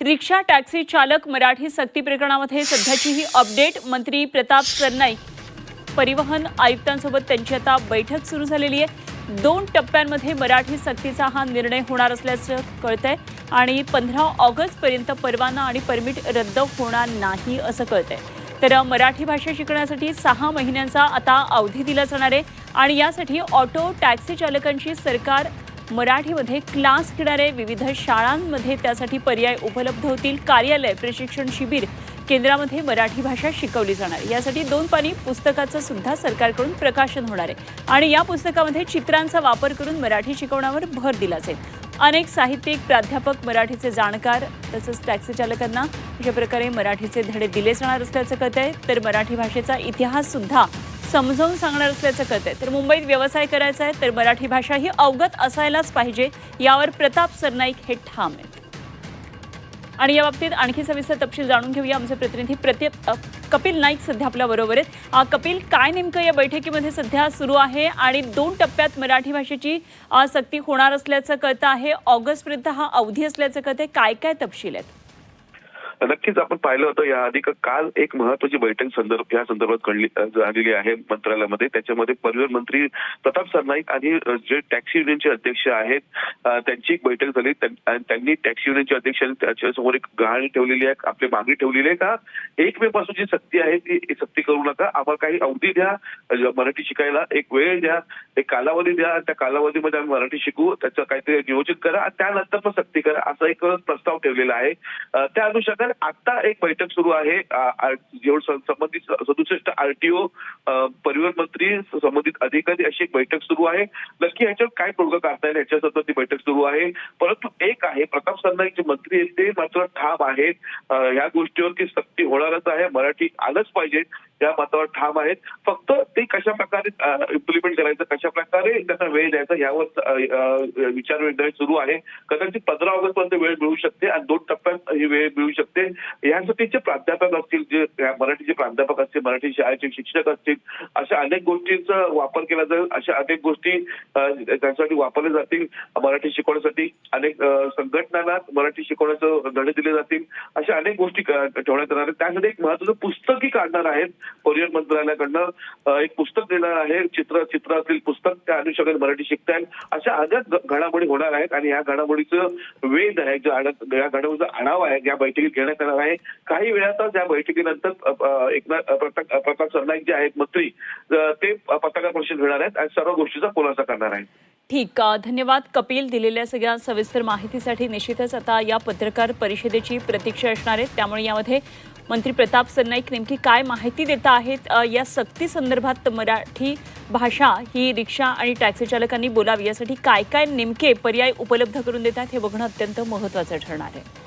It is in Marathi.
रिक्षा टॅक्सी चालक मराठी सक्ती प्रकरणामध्ये सध्याची ही अपडेट. मंत्री प्रताप सरनाईक परिवहन आयुक्तांसोबत त्यांची आता बैठक सुरू झालेली आहे. 2 टप्प्यांमध्ये मराठी सक्तीचा हा निर्णय होणार असल्याचं कळतंय आणि 15 ऑगस्टपर्यंत परवाना आणि परमिट रद्द होणार नाही असं कळतंय. तर मराठी भाषा शिकण्यासाठी 6 महिन्यांचा आता अवधी दिला जाणार आहे आणि यासाठी ऑटो टॅक्सी चालकांची सरकार मराठीमध्ये क्लास घेणारे विविध शाळांमध्ये त्यासाठी पर्याय उपलब्ध होतील. कार्यालय प्रशिक्षण शिबिर केंद्रामध्ये मराठी भाषा शिकवली जाणार. यासाठी 2 पानी पुस्तकाचं सुद्धा सरकारकडून प्रकाशन होणार आहे आणि या पुस्तकामध्ये चित्रांचा वापर करून मराठी शिकवण्यावर भर दिला जाईल. अनेक साहित्यिक, प्राध्यापक, मराठीचे जाणकार तसंच टॅक्सी चालकांना अशा प्रकारे मराठीचे धडे दिले जाणार असल्याचं कळतंय. तर मराठी भाषेचा इतिहास सुद्धा समजावून सांगणार असल्याचं कळतंय. तर मुंबईत व्यवसाय करायचा आहे तर मराठी भाषा ही अवगत असायलाच पाहिजे, यावर प्रताप सरनाईक हे ठाम आहेत. आणि या बाबतीत आणखी सविस्तर तपशील जाणून घेऊया. आमचे प्रतिनिधी कपिल नाईक सध्या आपल्या बरोबर आहेत. कपिल, काय नेमकं या बैठकीमध्ये सध्या सुरू आहे आणि 2 टप्प्यात मराठी भाषेची सक्ती होणार असल्याचं कळतं आहे. ऑगस्टपर्यंत हा अवधी असल्याचं कळतंय. काय काय तपशील आहेत? नक्कीच आपण पाहिलं होतं याआधी काल एक महत्वाची बैठक या संदर्भात झालेली आहे मंत्रालयामध्ये. त्याच्यामध्ये परिवहन मंत्री प्रताप सरनाईक आणि जे टॅक्सी युनियनचे अध्यक्ष आहेत त्यांची एक बैठक झाली. त्यांनी टॅक्सी युनियनचे अध्यक्षांनी त्याच्यासमोर एक गहाणी ठेवलेली आहे, आपली मागणी ठेवलेली आहे का 1 मे पासून जी सक्ती आहे ती सक्ती करू नका, आम्हाला काही अवधी द्या, मराठी शिकायला एक वेळ द्या, एक कालावधी द्या, त्या कालावधीमध्ये आम्ही मराठी शिकू, त्याचं काहीतरी नियोजित करा, त्यानंतर पण सक्ती करा, असा एक प्रस्ताव ठेवलेला आहे. त्या अनुषंगाने आता एक बैठक सुरू आहे. संबंधित 67 आरटीओ, परिवहन मंत्री, संबंधित अधिकारी अशी एक बैठक सुरू आहे. नक्की याच्यावर काय तोडगा काढता येईल याच्यासोबत ती बैठक सुरू आहे. परंतु एक आहे, प्रताप सरनाईक जे मंत्री आहेत ते मात्र ठाम आहेत या गोष्टीवरती सक्ती होणारच आहे, मराठी आलंच पाहिजे या मतावर ठाम आहेत. फक्त ते कशा प्रकारे इम्प्लिमेंट करायचं, कशा प्रकारे त्यांना वेळ द्यायचा यावर विचारविनिमय सुरू आहे. कदाचित 15 ऑगस्ट पर्यंत वेळ मिळू शकते आणि 2 टप्प्यात ही वेळ मिळू शकते. यासाठीचे प्राध्यापक असतील, जे मराठीचे प्राध्यापक असतील, मराठी शाळेचे शिक्षक असतील, अशा अनेक गोष्टींचा वापर केला जाईल. अशा अनेक गोष्टी त्यासाठी वापरल्या जातील. मराठी शिकवण्यासाठी अनेक संघटनांना मराठी शिकवण्याचे धडे दिले जातील. अशा अनेक गोष्टी ठेवण्यात येणार आहेत. त्यासाठी एक महत्त्वाचं पुस्तकही काढणार आहेत. परिवहन मंत्रालयाकडनं एक पुस्तक देणार आहे, चित्र असतील पुस्तक, त्या अनुषंगाने मराठी शिकता येईल. अशा अनेक घडामोडी होणार आहेत आणि या घडामोडीचं वेध आहे, या घडामोडीचा आढावा आहे या बैठकीत घेण्यात येणार आहे. काही वेळातच या बैठकीनंतर प्रताप सरनाईक जे आहेत मंत्री ते पत्रकार परिषद घेणार आहेत आणि सर्व गोष्टीचा खुलासा करणार आहेत. ठीक, धन्यवाद कपिल. दिलेल्या सगळ्या सविस्तर माहितीसाठी. निश्चितच आता या पत्रकार परिषदेची प्रतीक्षा असणार आहे, त्यामुळे यामध्ये मंत्री प्रताप सरनाईक नेमकी काय माहिती देत आहेत या सक्ती संदर्भात, मराठी भाषा ही रिक्षा आणि टॅक्सी चालकांनी बोलावी यासाठी काय काय नेमके पर्याय उपलब्ध करून देतात हे बघणं अत्यंत महत्त्वाचं ठरणार आहे.